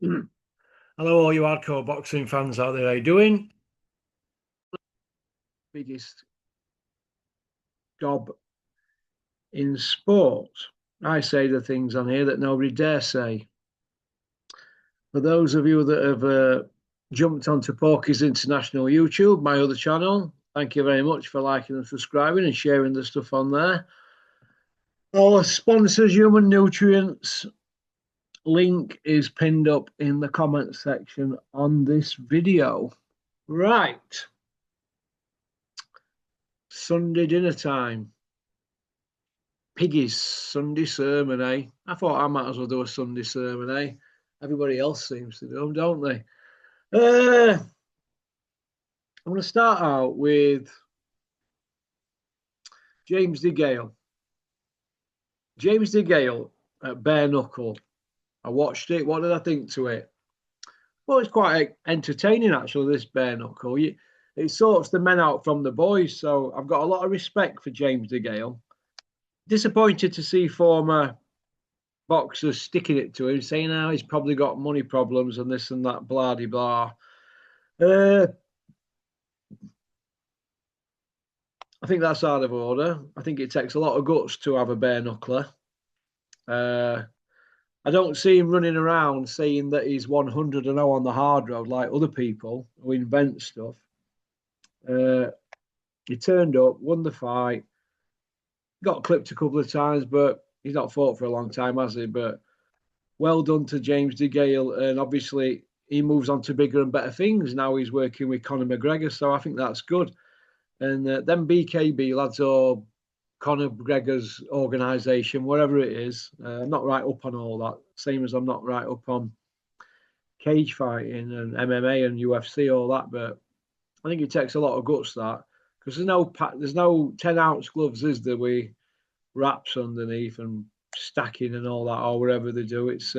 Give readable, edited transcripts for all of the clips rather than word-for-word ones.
Hello, all you hardcore boxing fans out there. How you doing? Biggest job in sport. I say the things on here that nobody dare say. For those of you that have jumped onto Porky's International YouTube, my other channel, thank you very much for liking and subscribing and sharing the stuff on there. Our sponsors, Human Nutrients, link is pinned up in the comment section on this video. Right. Sunday dinner time. Piggys Sunday sermon, eh? I thought I might as well do a Sunday sermon, eh? Everybody else seems to do them, don't they? I'm going to start out with James DeGale. James DeGale at Bare Knuckle. I watched it. What did I think to it? Well, it's quite entertaining, actually, this Bare Knuckle. It sorts the men out from the boys, so I've got a lot of respect for James DeGale. Disappointed to see former boxers sticking it to him, saying, "Oh, he's probably got money problems and this and that, blah de blah." I think that's out of order. I think it takes a lot of guts to have a bare knuckler. I don't see him running around saying that he's 100 and 0 on the hard road like other people who invent stuff. He turned up, won the fight, got clipped a couple of times, but he's not fought for a long time, has he? But well done to James DeGale. And obviously, he moves on to bigger and better things. Now he's working with Conor McGregor. So I think that's good. And then BKB, lads, or Conor McGregor's organisation, whatever it is, I'm not right up on all that. Same as I'm not right up on cage fighting and MMA and UFC, all that. But I think it takes a lot of guts, that. Because there's no 10-ounce gloves, is there, with wraps underneath and stacking and all that, or whatever they do. It's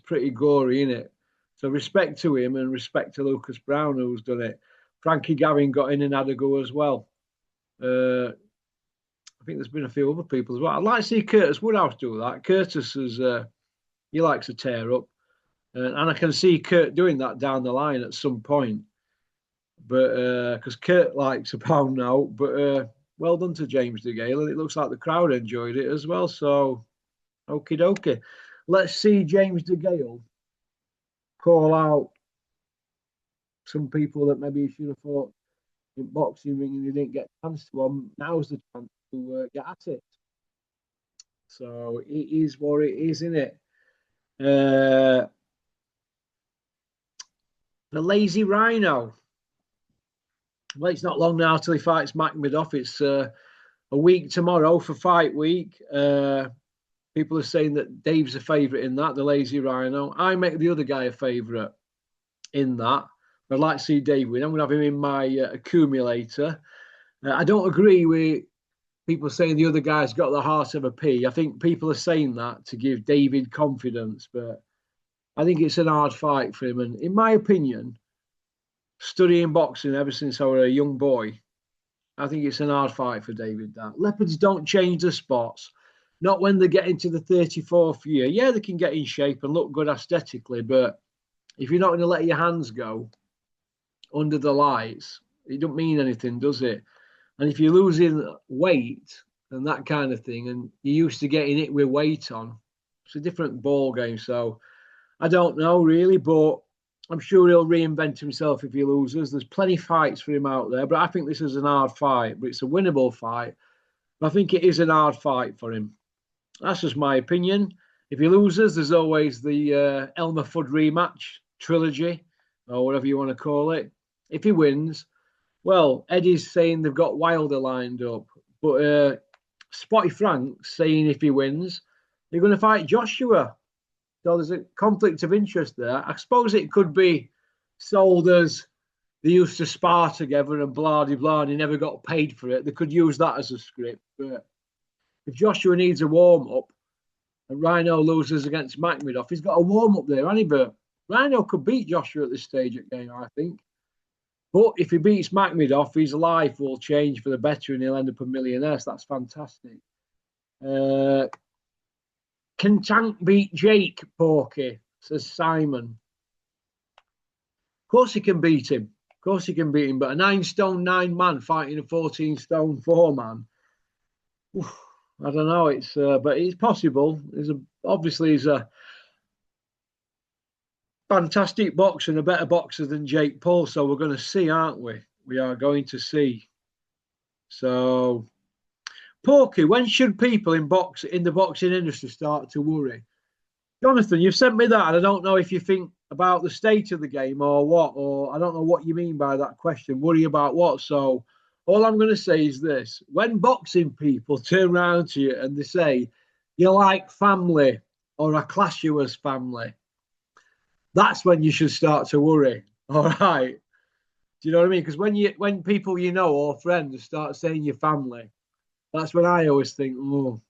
pretty gory, isn't it? So respect to him and respect to Lucas Brown, who's done it. Frankie Gavin got in and had a go as well. I think there's been a few other people as well. I'd like to see Curtis Woodhouse do that. Curtis is he likes to tear up, and I can see Kurt doing that down the line at some point. But because Kurt likes a pound now, but well done to James DeGale, and it looks like the crowd enjoyed it as well. So, okie dokie. Let's see James DeGale call out some people that maybe he should have fought in boxing ring and he didn't get a chance to. Now's the chance to get at it. So it is what it is, isn't it? The Lazy Rhino. Well, it's not long now till he fights Makhmedov. It's a week tomorrow for fight week. People are saying that Dave's a favourite in that, the Lazy Rhino. I make the other guy a favourite in that. I'd like to see Dave win. I'm going to have him in my accumulator. I don't agree with people saying the other guy's got the heart of a pea. I think people are saying that to give David confidence, but I think it's an hard fight for him. And in my opinion, studying boxing ever since I was a young boy, I think it's an hard fight for David. That leopards don't change the spots. Not when they get into the 34th year. Yeah, they can get in shape and look good aesthetically, but if you're not going to let your hands go under the lights, it don't mean anything, does it? And if you're losing weight and that kind of thing, and you're used to getting it with weight on, it's a different ball game. So I don't know really, but I'm sure he'll reinvent himself if he loses. There's plenty of fights for him out there, but I think this is an hard fight, but it's a winnable fight. But I think it is an hard fight for him. That's just my opinion. If he loses, there's always the Elmer Fudd rematch trilogy, or whatever you want to call it. If he wins, well, Eddie's saying they've got Wilder lined up, but Spotty Frank's saying if he wins, they're going to fight Joshua. So there's a conflict of interest there. I suppose it could be sold as they used to spar together and blah, blah, blah, and he never got paid for it. They could use that as a script. But if Joshua needs a warm-up and Rhino loses against Makhmedov, he's got a warm-up there, hasn't he? But Rhino could beat Joshua at this stage of the game, I think. But if he beats Makhmedov, his life will change for the better and he'll end up a millionaire. So that's fantastic. Can Tank beat Jake, Porky? says Simon. Of course he can beat him. Of course he can beat him. But a 9 stone 9 man fighting a 14 stone 4 man. I don't know. It's but it's possible. Obviously he's a fantastic boxer and a better boxer than Jake Paul. So we're going to see, aren't we? We are going to see. So, Porky, when should people in the boxing industry start to worry? Jonathan, you've sent me that, and I don't know if you think about the state of the game or what, or I don't know what you mean by that question. Worry about what? So, all I'm going to say is this: when boxing people turn around to you and they say you're like family or I class you as family, that's when you should start to worry. All right. Do you know what I mean? Because when people you know or friends start saying you're family, that's when I always think, oh, a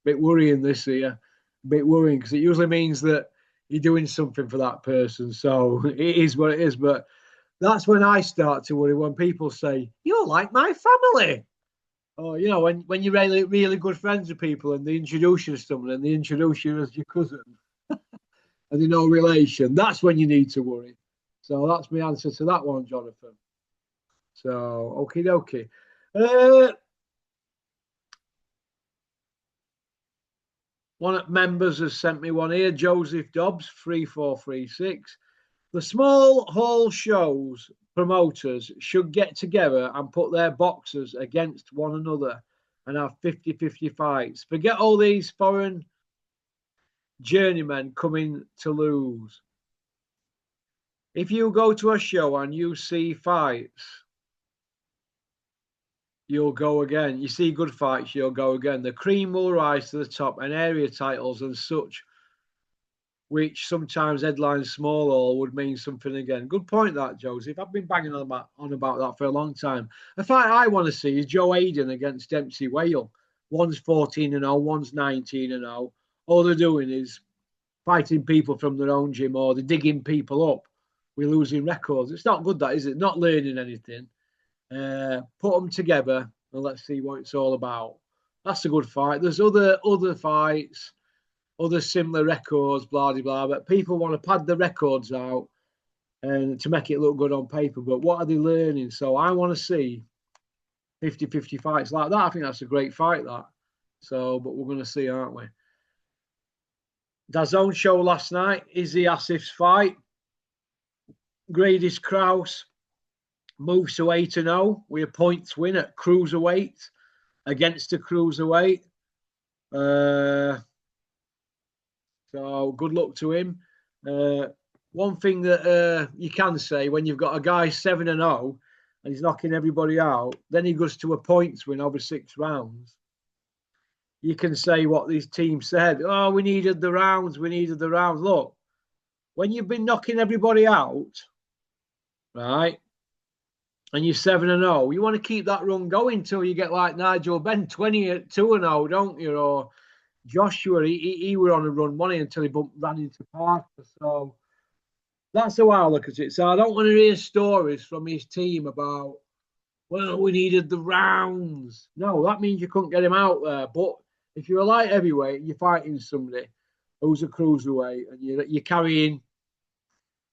bit worrying this here, a bit worrying, because it usually means that you're doing something for that person. So it is what it is. But that's when I start to worry, when people say, you're like my family. Or, you know, when you're really, really good friends with people and they introduce you to someone and they introduce you as your cousin and they're no relation, that's when you need to worry. So that's my answer to that one, Jonathan. So, okie dokie. One of members has sent me one here. Joseph Dobbs, 3436. The small hall shows promoters should get together and put their boxers against one another and have 50-50 fights. Forget all these foreign journeymen coming to lose. If you go to a show and you see fights, you'll go again. You see good fights, you'll go again. The cream will rise to the top, and area titles and such, which sometimes headlines small or would mean something again. Good point, that, Joseph. I've been banging on about that for a long time. The fight I want to see is Joe Hayden against Dempsey Whale. One's 14-0, one's 19-0. All they're doing is fighting people from their own gym, or they're digging people up with losing records. It's not good, that, is it? Not learning anything. Put them together and let's see what it's all about. That's a good fight. There's other fights, other similar records, blah, blah, blah. But people want to pad the records out and to make it look good on paper. But what are they learning? So I want to see 50-50 fights like that. I think that's a great fight, that. So, but we're going to see, aren't we? DAZN show last night, Izzy Asif's fight. Gradis Krause moves to 8-0 with a points win at cruiserweight against a cruiserweight. So good luck to him. One thing that you can say, when you've got a guy 7-0 and he's knocking everybody out, then he goes to a points win over 6 rounds. You can say what these teams said. Oh, we needed the rounds. We needed the rounds. Look, when you've been knocking everybody out, right, and you're 7-0, you want to keep that run going till you get like Nigel Benn, 22-0, don't you? Or Joshua, he were on a run, wasn't he, until he ran into Parker. So that's how I look at it. So I don't want to hear stories from his team about, well, we needed the rounds. No, that means you couldn't get him out there. But if you're a light heavyweight and you're fighting somebody who's a cruiserweight and you're carrying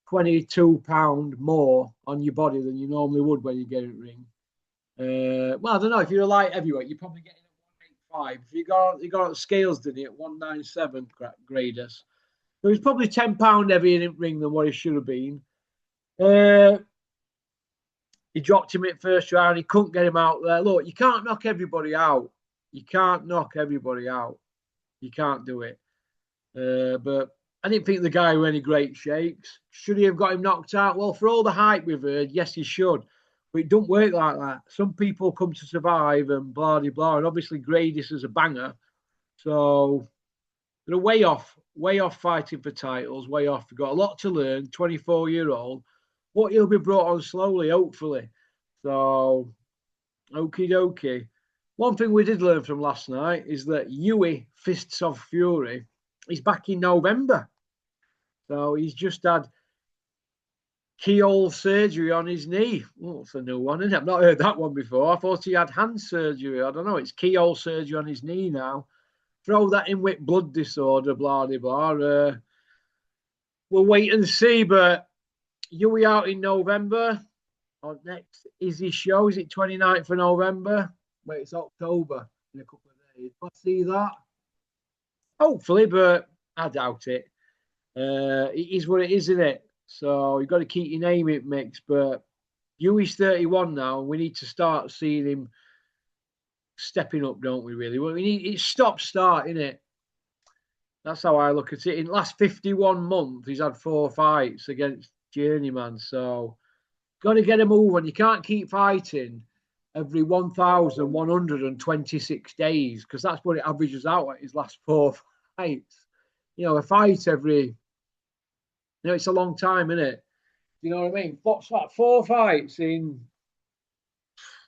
22 pound more on your body than you normally would when you get in the ring. Well, I don't know. If you're a light heavyweight, you're probably getting at 185. If you got scales, didn't he, at 197 graders. So he's probably 10 pound heavier in the ring than what he should have been. He dropped him in first round. He couldn't get him out there. Look, you can't knock everybody out. You can't knock everybody out. You can't do it. But I didn't think the guy were any great shakes. Should he have got him knocked out? Well, for all the hype we've heard, yes, he should. But it don't work like that. Some people come to survive and blah, blah, blah. And obviously, Gradis is a banger. So they're way off fighting for titles, way off. We've got a lot to learn, 24-year-old. But he'll be brought on slowly, hopefully. So, okie dokie. One thing we did learn from last night is that Yui, Fists of Fury, is back in November. So he's just had keyhole surgery on his knee. Oh, it's a new one, isn't it? I've not heard that one before. I thought he had hand surgery. I don't know. It's keyhole surgery on his knee now. Throw that in with blood disorder, blah, blah, blah. we'll wait and see. But Yui out in November. On next Izzy show, is it 29th of November? Wait, it's October in a couple of days. I see that. Hopefully, but I doubt it. It is what it is, isn't it? So you've got to keep your name in mix. But Yui's 31 now, and we need to start seeing him stepping up, don't we? Really, well, we need it's stop start, isn't it? That's how I look at it. In the last 51 months, he's had 4 fights against journeyman. So got to get a move on. You can't keep fighting every 1,126 days because that's what it averages out at his last 4 fights. You know, a fight every, it's a long time, isn't it? You know what I mean? What's that? 4 fights in,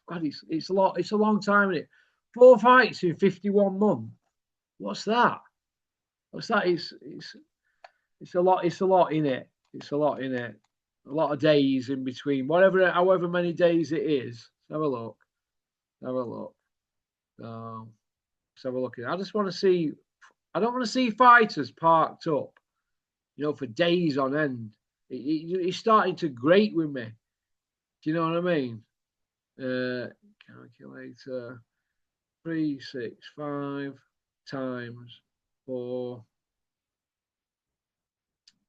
God, it's a lot. It's a long time, isn't it? 4 fights in 51 months. What's that? What's that? It's a lot. It's a lot in it. It's a lot in it. A lot of days in between, however many days it is. Let's have a look. Have a look. Let's have a look. I just want to see. I don't want to see fighters parked up, for days on end. He's starting to grate with me. Do you know what I mean? Calculator 365 times 4.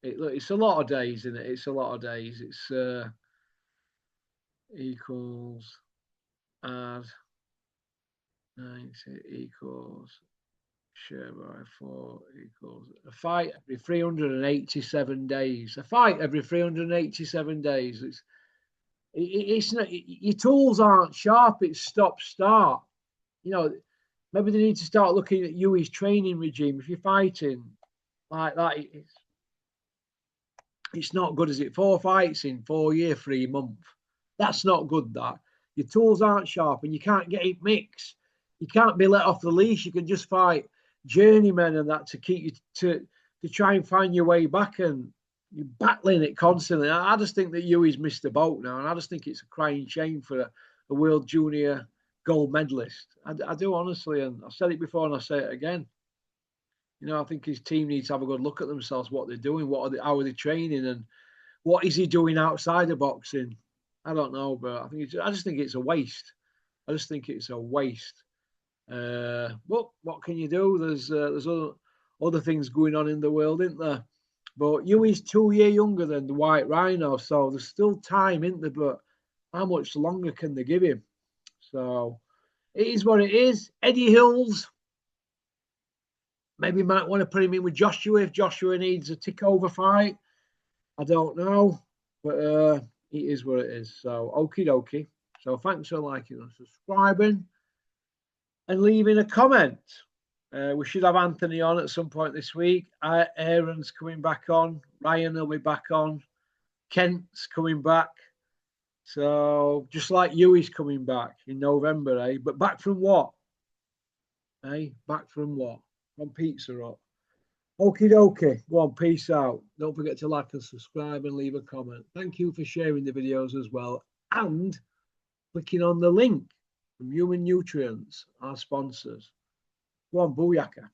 It's a lot of days, isn't it? It's a lot of days. It's equals add 90 equals share by 4 equals a fight every 387 days. A fight every 387 days. It's not, your tools aren't sharp. It's stop start. Maybe they need to start looking at Yui's training regime. If you're fighting like that, it's not good, is it? 4 fights in 4 years, 3 months. That's not good, that. Your tools aren't sharp and you can't get it mixed. You can't be let off the leash. You can just fight journeymen and that to keep you to try and find your way back, and you're battling it constantly. I just think that Yui's missed the boat now, and I just think it's a crying shame for a world junior gold medalist. I do, honestly, and I've said it before and I'll say it again. I think his team needs to have a good look at themselves, what they're doing, how are they training, and what is he doing outside of boxing? I don't know, but I just think it's a waste. I just think it's a waste. But what can you do? There's other things going on in the world, isn't there? But Yui's 2 years younger than the White Rhino, so there's still time, isn't there? But how much longer can they give him? So it is what it is. Eddie Hills. Maybe might want to put him in with Joshua if Joshua needs a tick-over fight. I don't know. But it is what it is. So, okie dokie. So, thanks for liking and subscribing and leaving a comment. We should have Anthony on at some point this week. Aaron's coming back on. Ryan will be back on. Kent's coming back. So, just like Yui's coming back in November, eh? But back from what? Eh? Back from what? From Pizza Hut. Okie dokie. Go on, peace out. Don't forget to like and subscribe and leave a comment. Thank you for sharing the videos as well and clicking on the link from Human Nutrients, our sponsors. Go on, booyaka.